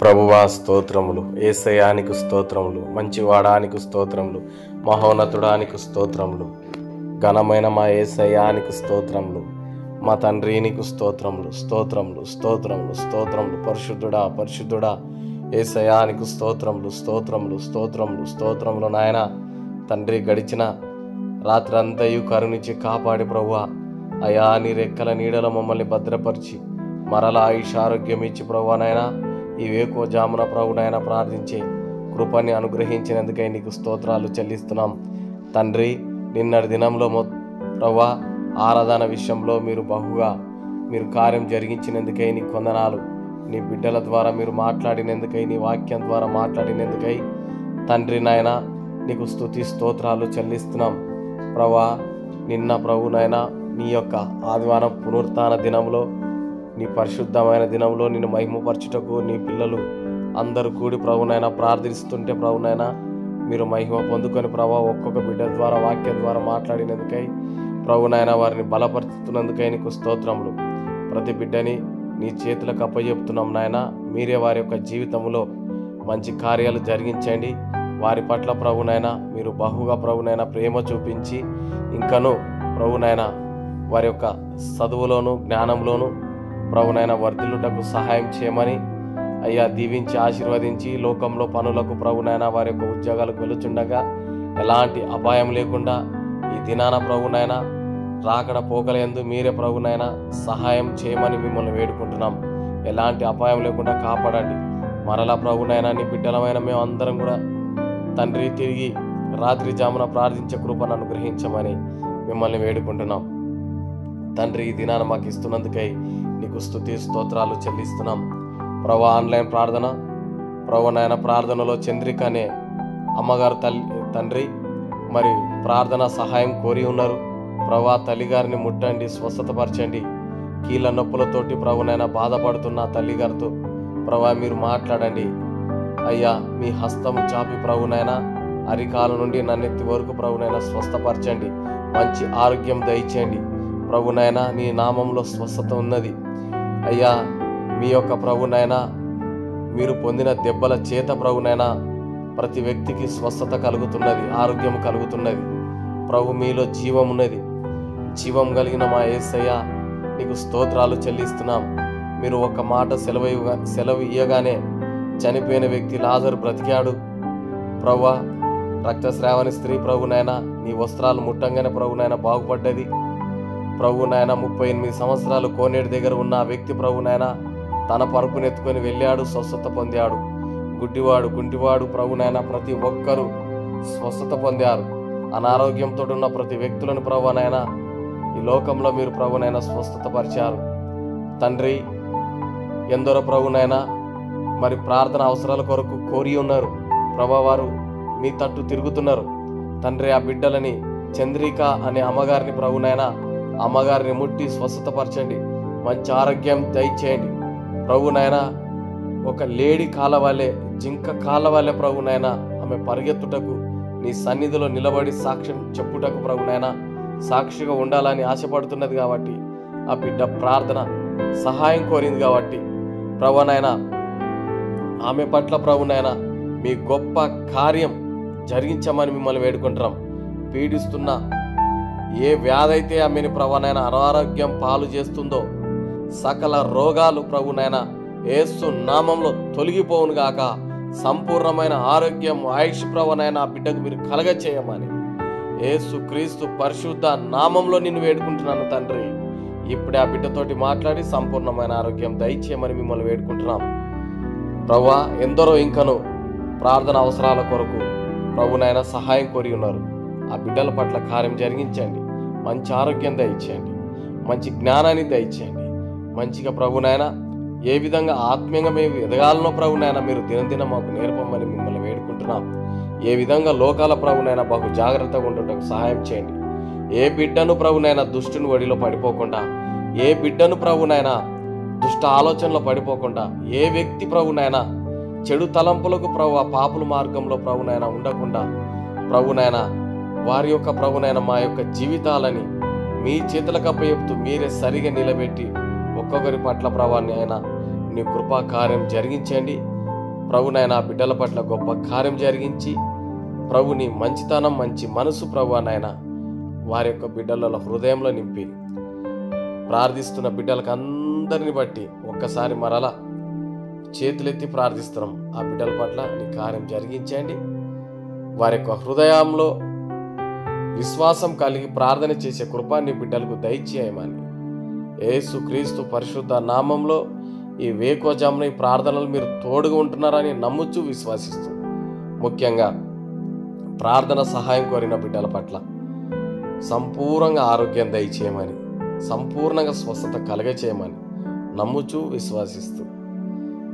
ప్రభువా స్తోత్రములు, యేసయ్యానికి స్తోత్రములు, మంచివాడానికి స్తోత్రములు, మహోన్నతుడానికి స్తోత్రములు, ఘనమైన మా యేసయ్యానికి స్తోత్రములు, మా తండ్రి నీకు స్తోత్రములు, స్తోత్రములు, స్తోత్రములు, స్తోత్రములు. పరిశుద్ధుడా, పరిశుద్ధుడా, యేసయ్యానికి స్తోత్రములు, స్తోత్రములు, స్తోత్రములు, స్తోత్రములు. నాయన తండ్రి, గడిచిన రాత్రంతయు కరుణించి కాపాడి ప్రభువా, అయా నీ రెక్కల నీడలో మమ్మల్ని భద్రపరిచి మరలా ఆయుషారోగ్యం ఇచ్చి ప్రభువా నాయన ఈ వేకో జామున ప్రభునైన ప్రార్థించే కృపని అనుగ్రహించినందుకై నీకు స్తోత్రాలు చెల్లిస్తున్నాం తండ్రి. నిన్నటి దినంలో ప్రభువా ఆరాధన విషయంలో మీరు కార్యం జరిగించినందుకై నీకు వందనాలు. నీ బిడ్డల ద్వారా మీరు మాట్లాడినందుకై, నీ వాక్యం ద్వారా మాట్లాడినందుకై తండ్రి నాయన నీకు స్తుతి స్తోత్రాలు చెల్లిస్తున్నాం ప్రభువా. నిన్న ప్రభునైనా నీ యొక్క ఆదివారం పునరుత్థాన దినంలో, నీ పరిశుద్ధమైన దినంలో నిన్ను మహిమపరచుటకు నీ పిల్లలు అందరూ కూడి ప్రభునైనా ప్రార్థిస్తుంటే ప్రభునైనా మీరు మహిమ పొందుకొని ప్రభా ఒక్కొక్క బిడ్డ ద్వారా వాక్యం ద్వారా మాట్లాడినందుకై ప్రభునైనా వారిని బలపరుస్తున్నందుకై నీకు స్తోత్రములు. ప్రతి బిడ్డని నీ చేతులకు అప్పచెప్తున్నాం నాయన. మీరే వారి యొక్క జీవితంలో మంచి కార్యాలు జరిగించండి. వారి పట్ల ప్రభునైనా మీరు బహుగా ప్రభునైనా ప్రేమ చూపించి ఇంకను ప్రభునైనా వారి యొక్క చదువులోను జ్ఞానంలోను ప్రభునైనా వర్ధిల్లుటకు సహాయం చేయమని అయ్యా దీవించి ఆశీర్వదించి లోకంలో పనులకు ప్రభునైనా వారి యొక్క ఉద్యోగాలకు వెళుచుండగా ఎలాంటి అపాయం లేకుండా ఈ దినాన ప్రభునైనా రాకడ పోకలందు మీరే ప్రభునైనా సహాయం చేయమని మిమ్మల్ని వేడుకుంటున్నాం. ఎలాంటి అపాయం లేకుండా కాపాడండి. మరలా ప్రభునైనా నీ బిడ్డలమైన మేము అందరం కూడా తండ్రి తిరిగి రాత్రి జామున ప్రార్థించే కృపను అనుగ్రహించమని మిమ్మల్ని వేడుకుంటున్నాం తండ్రి. ఈ దినాన మాకు ఇస్తున్నందుకై నీకు స్తుతి స్తోత్రాలు చెల్లిస్తున్నాం ప్రభా. ఆన్లైన్ ప్రార్థన ప్రభునైనా ప్రార్థనలో చంద్రిక అనే అమ్మగారు తండ్రి మరి ప్రార్థన సహాయం కోరి ఉన్నారు ప్రభా. తల్లిగారిని ముట్టండి, స్వస్థతపరచండి. కీళ్ళ నొప్పులతోటి ప్రభునైనా బాధపడుతున్న తల్లిగారితో ప్రభా మీరు మాట్లాడండి అయ్యా. మీ హస్తము చాపి ప్రభునైనా అరికాల నుండి నన్నెత్తి వరకు ప్రభునైనా స్వస్థపరచండి. మంచి ఆరోగ్యం దయచేయండి ప్రభునైనా. నీ నామంలో స్వస్థత ఉన్నది అయ్యా. మీ యొక్క ప్రభునైనా మీరు పొందిన దెబ్బల చేత ప్రభునైనా ప్రతి వ్యక్తికి స్వస్థత కలుగుతున్నది, ఆరోగ్యం కలుగుతున్నది ప్రభు. మీలో జీవం ఉన్నది. జీవం కలిగిన మా యేసయ్య నీకు స్తోత్రాలు చెల్లిస్తున్నాం. మీరు ఒక మాట సెలవు ఇయ్యగానే చనిపోయిన వ్యక్తి లాజరు బ్రతికాడు ప్రభువా. రక్తస్రావని స్త్రీ ప్రభునైనా నీ వస్త్రాలు ముట్టంగానే ప్రభునైనా బాగుపడ్డది ప్రభునైనా. 38 సంవత్సరాలు కోనేటి దగ్గర ఉన్న ఆ వ్యక్తి ప్రభునైనా తన పరుపునెత్తుకొని వెళ్ళాడు, స్వస్థత పొందాడు. గుడ్డివాడు, కుంటివాడు ప్రభునైనా ప్రతి ఒక్కరూ స్వస్థత పొందారు. అనారోగ్యంతో ఉన్న ప్రతి వ్యక్తులను ప్రభునైనా ఈ లోకంలో మీరు ప్రభునైనా స్వస్థత పరిచారు తండ్రి. ఎందరో ప్రభునైనా మరి ప్రార్థన అవసరాల కొరకు కోరి ఉన్నారు ప్రభా. వారు మీ తట్టు తిరుగుతున్నారు తండ్రి. ఆ బిడ్డలని చంద్రిక అనే అమ్మగారిని ప్రభునైనా అమ్మగారిని ముట్టి స్వస్థతపరచండి. మంచి ఆరోగ్యం దయచేయండి ప్రభునైనా. ఒక లేడి కాళ్ళ వల్లే, జింక కాళ్ళ వల్లే ప్రభునైనా ఆమె పరిగెత్తుటకు నీ సన్నిధిలో నిలబడి సాక్ష్యం చెప్పుటకు ప్రభునైనా సాక్షిగా ఉండాలని ఆశపడుతున్నది కాబట్టి ఆ బిడ్డ ప్రార్థన సహాయం కోరింది కాబట్టి ప్రభునైనా ఆమె పట్ల ప్రభునైనా మీ గొప్ప కార్యం జరిగించమని మిమ్మల్ని వేడుకుంటున్నాం. పీడిస్తున్న ఏ వ్యాధి అయితే ఆమెని ప్రభునైనా అనారోగ్యం పాలు చేస్తుందో సకల రోగాలు ప్రభునైనా యేసు నామంలో తొలగిపోవును గాక. సంపూర్ణమైన ఆరోగ్యం ఆయుష్ ప్రభునైనా ఆ బిడ్డకు మీరు కలగచేయమని యేసు క్రీస్తు పరిశుద్ధ నామంలో నిన్ను వేడుకుంటున్నాను తండ్రి. ఇప్పుడే ఆ బిడ్డతోటి మాట్లాడి సంపూర్ణమైన ఆరోగ్యం దయచేయమని మిమ్మల్ని వేడుకుంటున్నాం ప్రభువా. ఎందరో ఇంకను ప్రార్థన అవసరాల కొరకు ప్రభునైనా సహాయం కోరి ఉన్నారు. ఆ బిడ్డల పట్ల కార్యం జరిగించండి. మంచి ఆరోగ్యం దయచేయండి, మంచి జ్ఞానాన్ని దయచేయండి. మంచిగా ప్రభునైనా ఏ విధంగా ఆత్మీయంగా మేము ఎదగాలనో ప్రభునైనా మీరు దినదినం మాకు నేర్పమని మిమ్మల్ని వేడుకుంటున్నాం. ఏ విధంగా లోకాల ప్రభునైనా బహు జాగ్రత్తగా ఉండటకు సహాయం చేయండి. ఏ బిడ్డను ప్రభునైనా దుష్టుని ఒడిలో పడిపోకుండా, ఏ బిడ్డను ప్రభునైనా దుష్ట ఆలోచనలో పడిపోకుండా, ఏ వ్యక్తి ప్రభునైనా చెడు తలంపులకు ప్రభు పాపుల మార్గంలో ప్రభునైనా ఉండకుండా ప్రభునైనా వారి యొక్క ప్రభునైనా మా యొక్క జీవితాలని మీ చేతులకు అప్పచెప్తూ మీరే సరిగా నిలబెట్టి ఒక్కొక్కరి పట్ల ప్రభాన్ని అయినా నీ కృపా కార్యం జరిగించండి. ప్రభు నాయన ఆ బిడ్డల పట్ల గొప్ప కార్యం జరిగించి ప్రభుని మంచితనం మంచి మనసు ప్రభు నాయన వారి యొక్క బిడ్డల హృదయంలో నింపి ప్రార్థిస్తున్న బిడ్డలకు అందరిని బట్టి ఒక్కసారి మరలా చేతులెత్తి ప్రార్థిస్తున్నాం. ఆ బిడ్డల పట్ల నీ కార్యం జరిగించండి. వారి యొక్క హృదయంలో విశ్వాసం కలిగి ప్రార్థన చేసే కృపాన్ని బిడ్డలకు దయచేయమని యేసుక్రీస్తు పరిశుద్ధ నామంలో ఈ వేకోజామున ఈ ప్రార్థనలు మీరు తోడుగా ఉంటున్నారని నమ్ముచూ విశ్వాసిస్తూ, ముఖ్యంగా ప్రార్థన సహాయం కోరిన బిడ్డల పట్ల సంపూర్ణంగా ఆరోగ్యం దయచేయమని, సంపూర్ణంగా స్వస్థత కలగచేయమని నమ్ముచూ విశ్వాసిస్తూ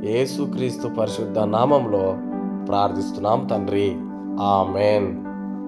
యేసుక్రీస్తు పరిశుద్ధ నామంలో ప్రార్థిస్తున్నాం తండ్రి. ఆమేన్.